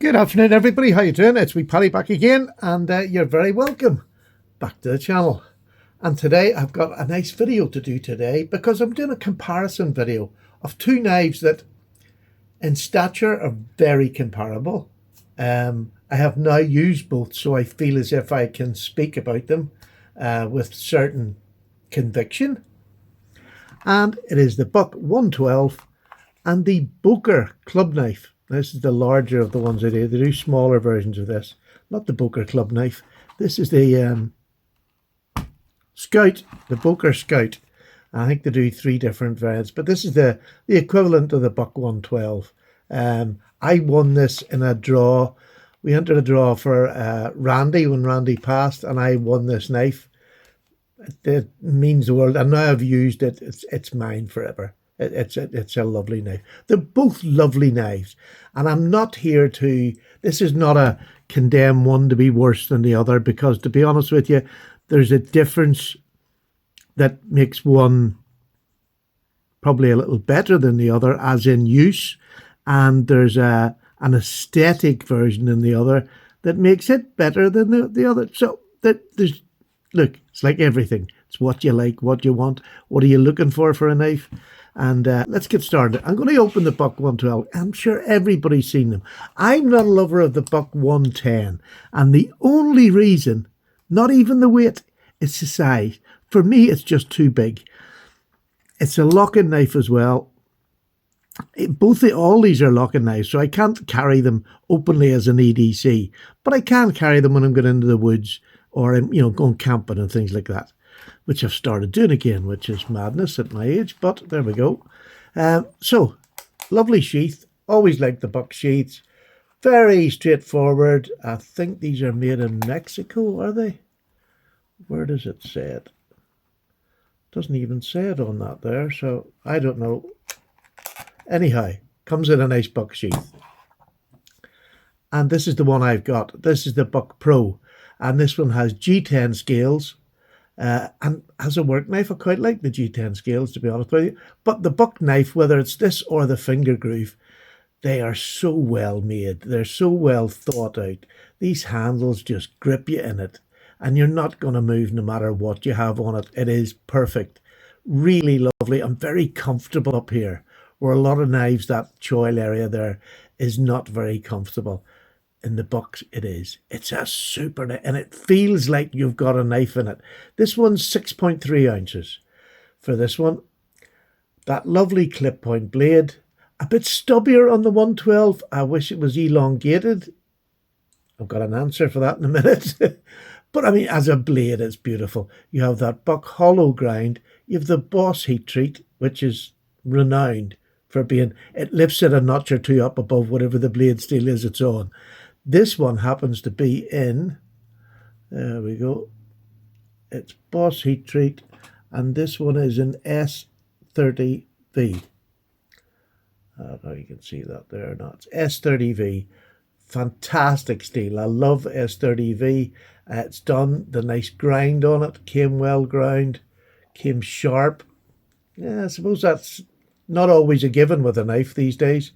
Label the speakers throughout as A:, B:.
A: Good afternoon, everybody. How you doing? It's me, Paddy, back again, and you're very welcome back to the channel. And today I've got a nice video to do today because I'm doing a comparison video of two knives that in stature are very comparable. I have now used both, so I feel as if I can speak about them with certain conviction. And it is the Buck 112 and the Boker club knife. This is the larger of the ones they do. They do smaller versions of this, not the Boker club knife. This is the Scout, the Boker Scout. I think they do three different variants, but this is the equivalent of the Buck 112. I won this in a draw. We entered a draw for Randy when Randy passed, and I won this knife. It means the world, and now I've used it. It's mine forever. It's a lovely knife. They're both lovely knives, and I'm not here to. This is not a condemn one to be worse than the other, because to be honest with you, there's a difference that makes one probably a little better than the other, as in use, and there's an aesthetic version in the other that makes it better than the other. So there's look, it's like everything. It's what you like, what you want, what are you looking for a knife. And let's get started. I'm going to open the Buck 112. I'm sure everybody's seen them. I'm not a lover of the Buck 110. And the only reason, not even the weight, it's the size. For me, it's just too big. It's a locking knife as well. All these are locking knives, so I can't carry them openly as an EDC. But I can carry them when I'm going into the woods or going camping and things like that, which I've started doing again, which is madness at my age, but there we go. So, lovely sheath. Always like the Buck sheaths. Very straightforward. I think these are made in Mexico, are they? Where does it say it? Doesn't even say it on that there, so I don't know. Anyhow, comes in a nice Buck sheath. And this is the one I've got. This is the Buck Pro. And this one has G10 scales. And as a work knife, I quite like the G10 scales, to be honest with you. But the Buck knife, whether it's this or the finger groove, they are so well made. They're so well thought out. These handles just grip you in it, and you're not going to move no matter what you have on it. It is perfect. Really lovely. I'm very comfortable up here, where a lot of knives, that choil area there, is not very comfortable. In the Bucks, it is. It's a super knife, and it feels like you've got a knife in it. This one's 6.3 ounces for this one. That lovely clip point blade. A bit stubbier on the 112. I wish it was elongated. I've got an answer for that in a minute. But I mean, as a blade, it's beautiful. You have that Buck hollow grind. You have the Boss heat treat, which is renowned for being, it lifts it a notch or two up above whatever the blade steel is it's on. This one happens to be in, there we go, it's Boss heat treat, and this one is in S30V. I don't know if you can see that there or not. It's S30V. Fantastic steel. I love S30V. It's done, the nice grind on it, came well ground, came sharp. Yeah, I suppose that's not always a given with a knife these days,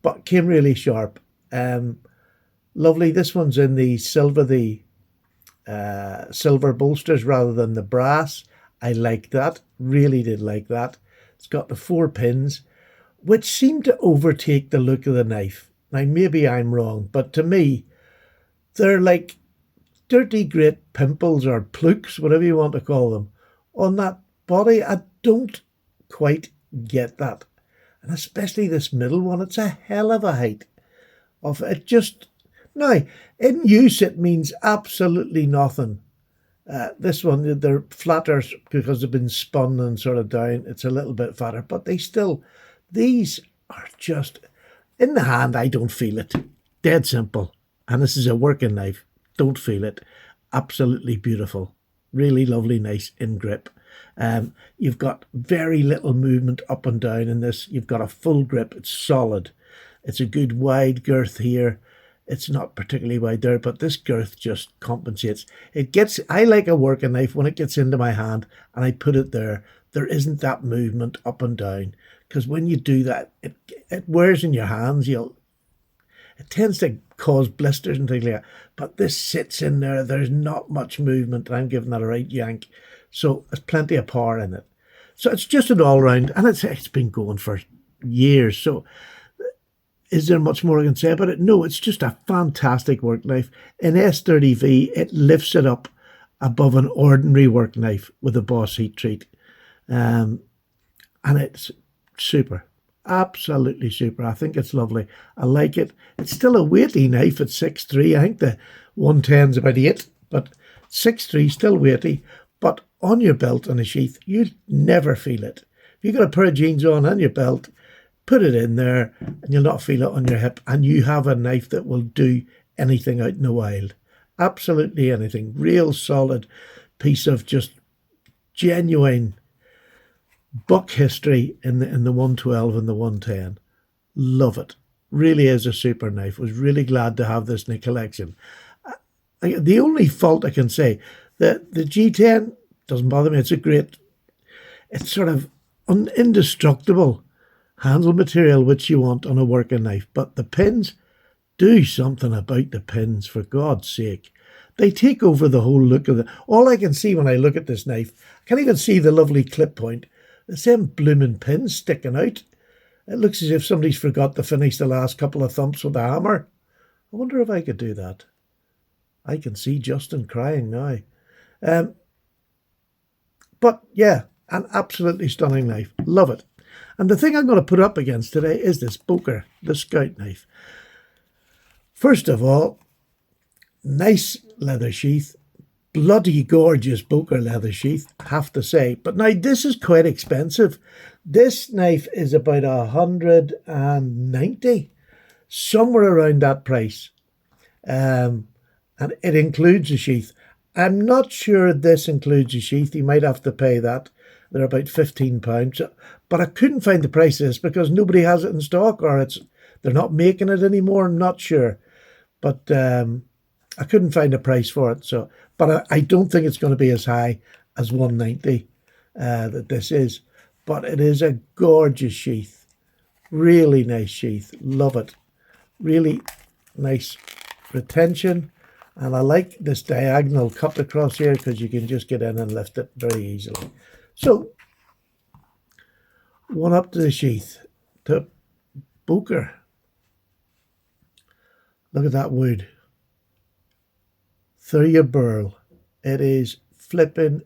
A: but came really sharp. Lovely. This one's in the silver bolsters rather than the brass. I like that. Really did like that. It's got the 4 pins, which seem to overtake the look of the knife. Now, maybe I'm wrong, but to me, they're like dirty great pimples or plukes, whatever you want to call them, on that body. I don't quite get that. And especially this middle one. It's a hell of a height of it. Just now, in use, it means absolutely nothing. This one, they're flatter because they've been spun and sort of down. It's a little bit fatter, but these are just, in the hand, I don't feel it. Dead simple. And this is a working knife. Don't feel it. Absolutely beautiful. Really lovely, nice in grip. You've got very little movement up and down in this. You've got a full grip. It's solid. It's a good wide girth here. It's not particularly wide there, but this girth just compensates. I like a working knife when it gets into my hand and I put it there. There isn't that movement up and down, because when you do that, it wears in your hands. it tends to cause blisters and things like that. But this sits in there. There's not much movement, and I'm giving that a right yank. So there's plenty of power in it. So it's just an all-round, and it's been going for years. So is there much more I can say about it? No, it's just a fantastic work knife. In S30V, it lifts it up above an ordinary work knife with a Boss heat treat. And it's super. Absolutely super. I think it's lovely. I like it. It's still a weighty knife at 6'3". I think the 110's about 8, but 6'3", still weighty. But on your belt and a sheath, you'll never feel it. If you've got a pair of jeans on your belt, put it in there and you'll not feel it on your hip. And you have a knife that will do anything out in the wild. Absolutely anything. Real solid piece of just genuine buck history in the 112 and the 110. Love it. Really is a super knife. Was really glad to have this in the collection. The only fault I can say, that the G10 doesn't bother me. It's sort of indestructible handle material which you want on a working knife. But the pins, do something about the pins, for God's sake. They take over the whole look of it. All I can see when I look at this knife, I can't even see the lovely clip point. There's them blooming pins sticking out. It looks as if somebody's forgot to finish the last couple of thumps with a hammer. I wonder if I could do that. I can see Justin crying now. But yeah, an absolutely stunning knife. Love it. And the thing I'm going to put up against today is this Boker, the Scout knife. First of all, nice leather sheath. Bloody gorgeous Boker leather sheath, have to say. But now this is quite expensive. This knife is about 190, somewhere around that price. And it includes a sheath. I'm not sure this includes a sheath. You might have to pay that. They're about £15. But I couldn't find the price of this because nobody has it in stock, or they're not making it anymore. I'm not sure. But I couldn't find a price for it. But I don't think it's going to be as high as 190 that this is. But it is a gorgeous sheath. Really nice sheath. Love it. Really nice retention. And I like this diagonal cut across here because you can just get in and lift it very easily. So, one up to the sheath, to Boker. Look at that wood. Through your burl. It is flipping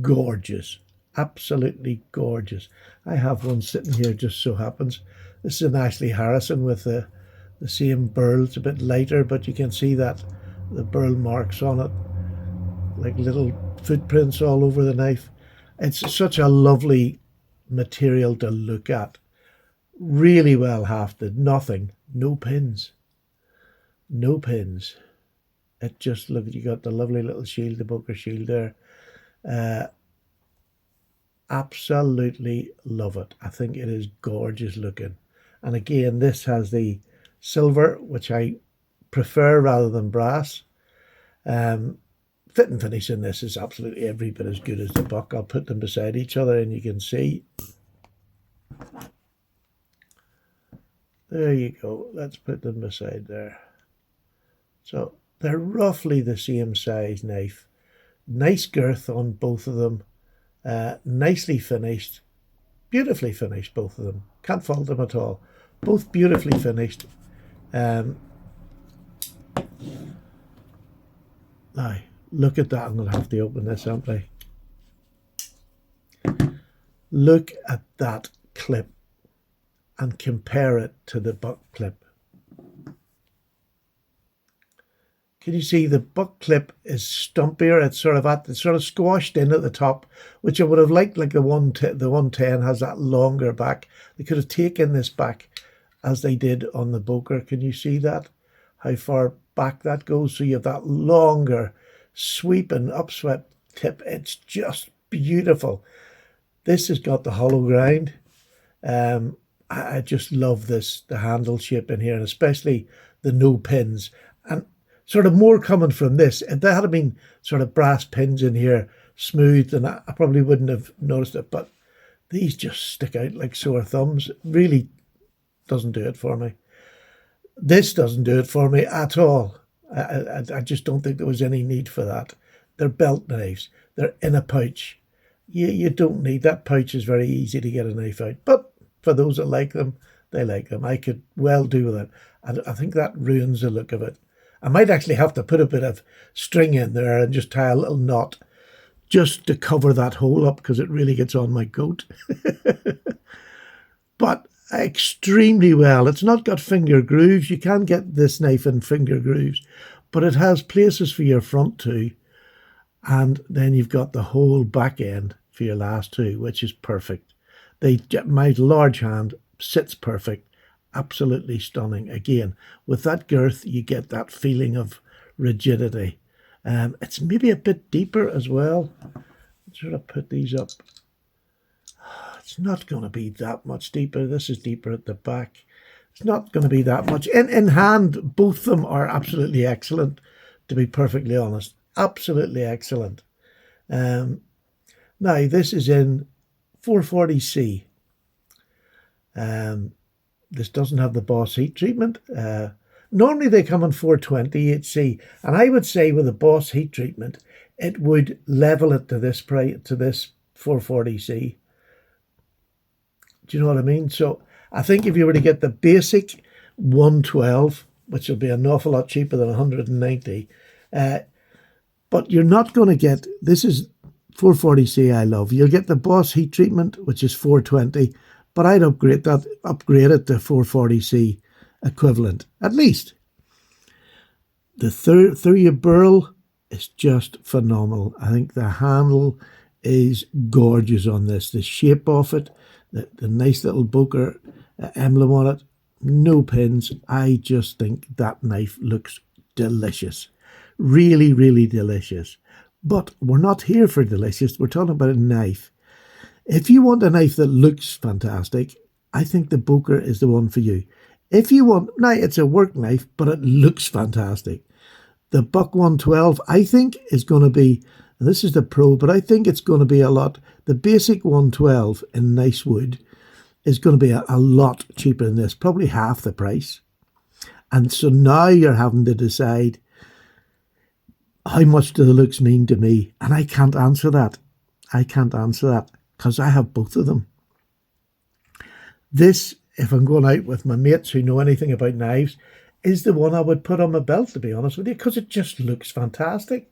A: gorgeous. Absolutely gorgeous. I have one sitting here, just so happens. This is an Ashley Harrison with the same burl. It's a bit lighter, but you can see that the burl marks on it, like little footprints all over the knife. It's such a lovely material to look at. Really well hafted. Nothing. No pins. No pins. It just, look, you got the lovely little shield, the Boker shield there. Absolutely love it. I think it is gorgeous looking. And again, this has the silver, which I prefer rather than brass. Fit and finish in this is absolutely every bit as good as the buck. I'll put them beside each other and you can see. There you go. Let's put them beside there. So they're roughly the same size knife. Nice girth on both of them. Nicely finished. Beautifully finished, both of them. Can't fault them at all. Both beautifully finished. Now, look at that. I'm going to have to open this, aren't I? Look at that clip and compare it to the buck clip. Can you see the buck clip is stumpier? It's sort of squashed in at the top, which I would have liked. Like the 110 has that longer back. They could have taken this back as they did on the Boker. Can you see that? How far back that goes? So you have that longer sweeping upswept tip. It's just beautiful. This has got the hollow grind. I just love this, the handle shape in here, and especially the no pins. And sort of more coming from this. If there had been sort of brass pins in here, smooth, then I probably wouldn't have noticed it. But these just stick out like sore thumbs. It really doesn't do it for me. This doesn't do it for me at all. I just don't think there was any need for that. They're belt knives. They're in a pouch. You don't need that. Pouch is very easy to get a knife out. But for those that like them, they like them. I could well do with it. I think that ruins the look of it. I might actually have to put a bit of string in there and just tie a little knot just to cover that hole up because it really gets on my coat. But extremely well. It's not got finger grooves. You can get this knife in finger grooves, but it has places for your front two, and then you've got the whole back end for your last two, which is perfect. My large hand sits perfect. Absolutely stunning. Again, with that girth, you get that feeling of rigidity. It's maybe a bit deeper as well. Let's sort of put these up. It's not going to be that much deeper. This is deeper at the back. It's not going to be that much. In hand, both of them are absolutely excellent, to be perfectly honest. Absolutely excellent. Now, this is in 440C. This doesn't have the Boss heat treatment. Normally they come in 420HC, and I would say with the Boss heat treatment, it would level it to this price, to this 440C. Do you know what I mean? So I think if you were to get the basic 112, which will be an awful lot cheaper than 190, but you're not going to get, this is 440C I love. You'll get the Boss heat treatment, which is 420, but I'd upgrade it to 440C equivalent, at least. The Thuria burl is just phenomenal. I think the handle is gorgeous on this. The shape of it, the nice little Boker emblem on it, no pins. I just think that knife looks delicious. Really, really delicious. But we're not here for delicious. We're talking about a knife. If you want a knife that looks fantastic, I think the Boker is the one for you. If you want, now it's a work knife, but it looks fantastic. The Buck 112, I think, is going to be, and this is the Pro, but I think it's going to be a lot. The basic 112 in nice wood is going to be a lot cheaper than this, probably half the price. And so now you're having to decide, how much do the looks mean to me? And I can't answer that. I can't answer that because I have both of them. This, if I'm going out with my mates who know anything about knives, is the one I would put on my belt, to be honest with you, because it just looks fantastic.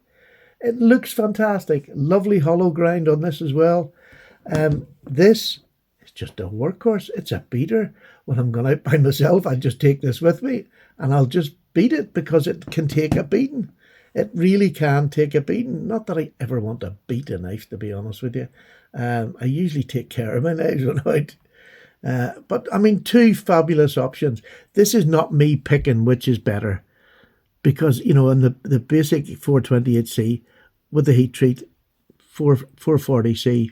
A: It looks fantastic. Lovely hollow grind on this as well. This is just a workhorse. It's a beater. When I'm going out by myself, I just take this with me and I'll just beat it because it can take a beating. It really can take a beating. Not that I ever want to beat a knife, to be honest with you. I usually take care of my knives when I'm out. But, I mean, two fabulous options. This is not me picking which is better. Because, you know, in the basic 428C with the heat treat, 440C,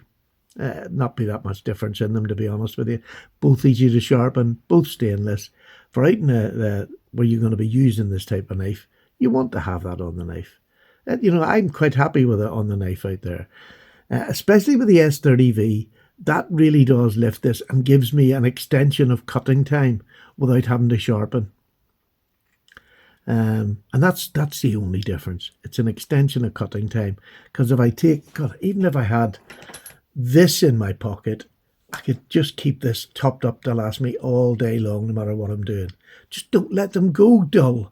A: not be that much difference in them, to be honest with you. Both easy to sharpen, both stainless. For out in where you're going to be using this type of knife, you want to have that on the knife. You know, I'm quite happy with it on the knife out there. Especially with the S30V, that really does lift this and gives me an extension of cutting time without having to sharpen. And that's the only difference. It's an extension of cutting time. Because if I take, God, even if I had this in my pocket, I could just keep this topped up to last me all day long, no matter what I'm doing. Just don't let them go dull.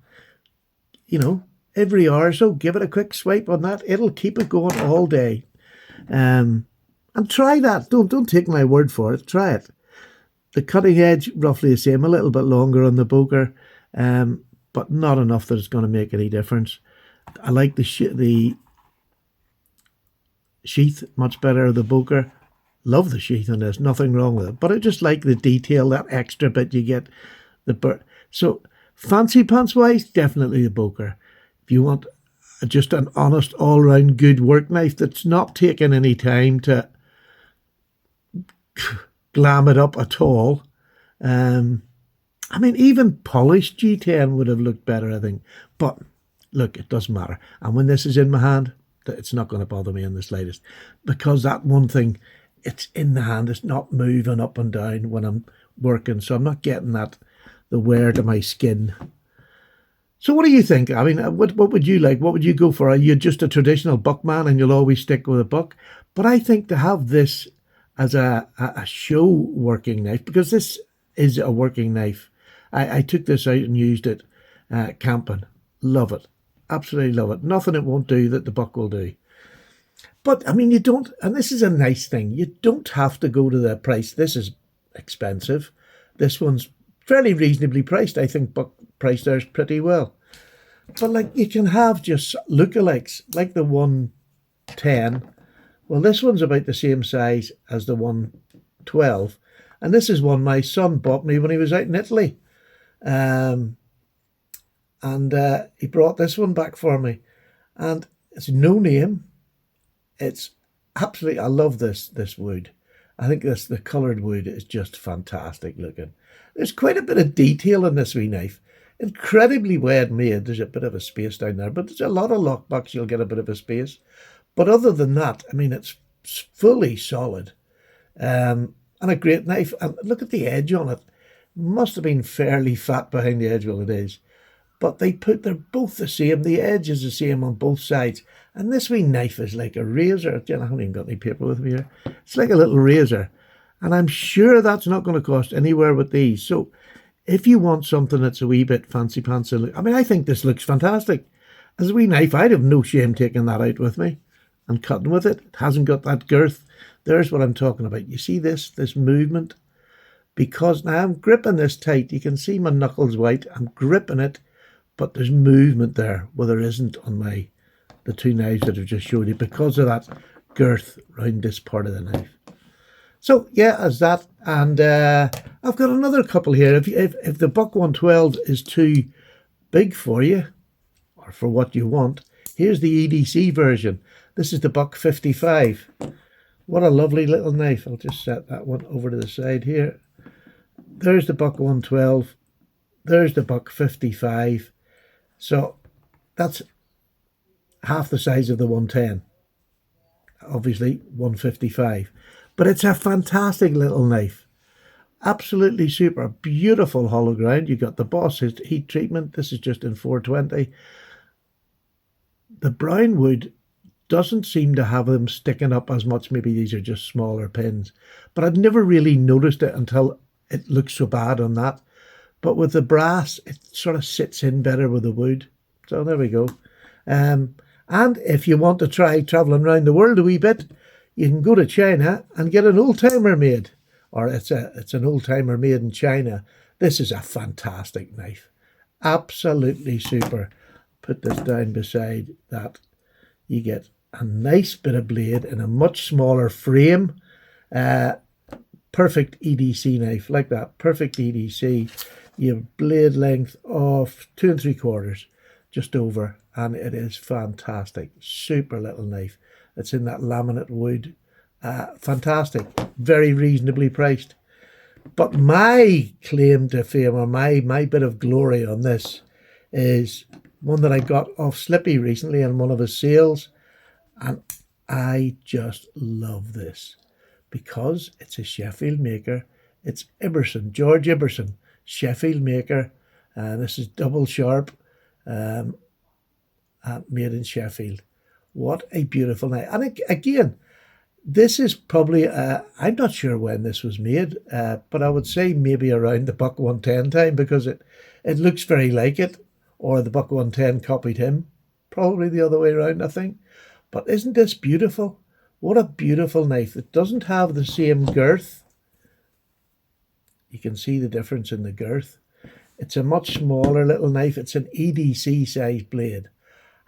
A: You know, every hour or so, give it a quick swipe on that. It'll keep it going all day. And try that. Don't take my word for it. Try it. The cutting edge, roughly the same, a little bit longer on the Boker, but not enough that it's going to make any difference. I like the sheath much better, the Boker. Love the sheath on this, nothing wrong with it. But I just like the detail, that extra bit you get. So fancy pants wise, definitely the Boker. If you want just an honest, all-round good work knife that's not taking any time to glam it up at all. I mean, even polished G10 would have looked better, I think. But look, it doesn't matter. And when this is in my hand, it's not going to bother me in the slightest. Because that one thing, it's in the hand. It's not moving up and down when I'm working. So I'm not getting that the wear to my skin. So what do you think? I mean, what would you like? What would you go for? Are you just a traditional buckman and you'll always stick with a buck? But I think to have this as a show working knife, because this is a working knife. I took this out and used it camping. Love it. Absolutely love it. Nothing it won't do that the buck will do. But, I mean, you don't, and this is a nice thing, you don't have to go to the price. This is expensive. This one's fairly reasonably priced. I think buck price there's pretty well. But, like, you can have just lookalikes, like the 110. Well, this one's about the same size as the 112. And this is one my son bought me when he was out in Italy. He brought this one back for me. And it's no name. It's absolutely, I love this wood. I think the coloured wood is just fantastic looking. There's quite a bit of detail in this wee knife. Incredibly well made. There's a bit of a space down there, but there's a lot of lockbacks you'll get a bit of a space. But other than that, I mean, it's fully solid. And a great knife. And look at the edge on it. Must have been fairly fat behind the edge, well it is. But they're both the same. The edge is the same on both sides. And this wee knife is like a razor. I haven't even got any paper with me here. It's like a little razor. And I'm sure that's not going to cost anywhere with these. So if you want something that's a wee bit fancy pantsy, I mean, I think this looks fantastic. As a wee knife, I'd have no shame taking that out with me and cutting with it. It hasn't got that girth. There's what I'm talking about. You see this movement? Because now I'm gripping this tight. You can see my knuckles white. I'm gripping it. But there's movement there where there isn't on the two knives that I've just showed you because of that girth around this part of the knife. So yeah, as that, and I've got another couple here. If the Buck 112 is too big for you or for what you want, here's the EDC version. This is the Buck 55. What a lovely little knife. I'll just set that one over to the side here. There's the Buck 112. There's the Buck 55. So that's half the size of the 110. Obviously 155. But it's a fantastic little knife. Absolutely super. Beautiful hollow ground. You've got the Boss heat treatment. This is just in 420. The brown wood doesn't seem to have them sticking up as much. Maybe these are just smaller pins. But I'd never really noticed it until it looks so bad on that. But with the brass, it sort of sits in better with the wood. So there we go. And if you want to try travelling around the world a wee bit, you can go to China and get an old-timer made. Or it's an old-timer made in China. This is a fantastic knife. Absolutely super. Put this down beside that. You get a nice bit of blade in a much smaller frame. Perfect EDC knife, like that. Perfect EDC. You have blade length of 2 3/4, just over, and it is fantastic. Super little knife. It's in that laminate wood. Fantastic. Very reasonably priced. But my claim to fame, or my bit of glory on this, is one that I got off Slippy recently in one of his sales, and I just love this because it's a Sheffield maker. It's Iberson, George Iberson. Sheffield maker. This is double sharp, made in Sheffield. What a beautiful knife. And again, this is probably, I'm not sure when this was made, but I would say maybe around the Buck 110 time because it looks very like it, or the Buck 110 copied him. Probably the other way around, I think. But isn't this beautiful? What a beautiful knife. It doesn't have the same girth. You can see the difference in the girth. It's a much smaller little knife. It's an EDC size blade.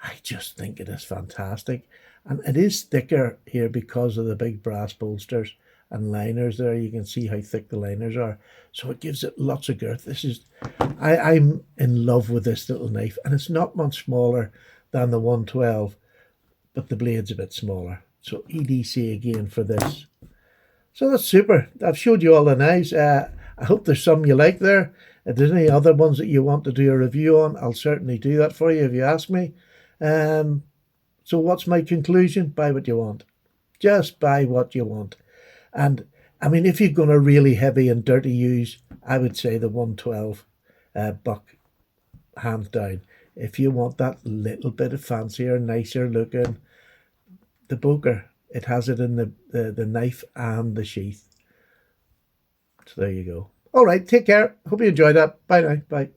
A: I just think it is fantastic. And it is thicker here because of the big brass bolsters and liners there. You can see how thick the liners are. So it gives it lots of girth. I'm in love with this little knife. And it's not much smaller than the 112, but the blade's a bit smaller. So EDC again for this. So that's super. I've showed you all the knives. I hope there's some you like there. If there's any other ones that you want to do a review on, I'll certainly do that for you if you ask me. So what's my conclusion? Buy what you want. Just buy what you want. And I mean, if you're going to really heavy and dirty use, I would say the 112. buck, hands down. If you want that little bit of fancier, nicer looking, the Boker, it has it in the knife and the sheath. So there you go. All right, take care. Hope you enjoyed that. Bye now. Bye.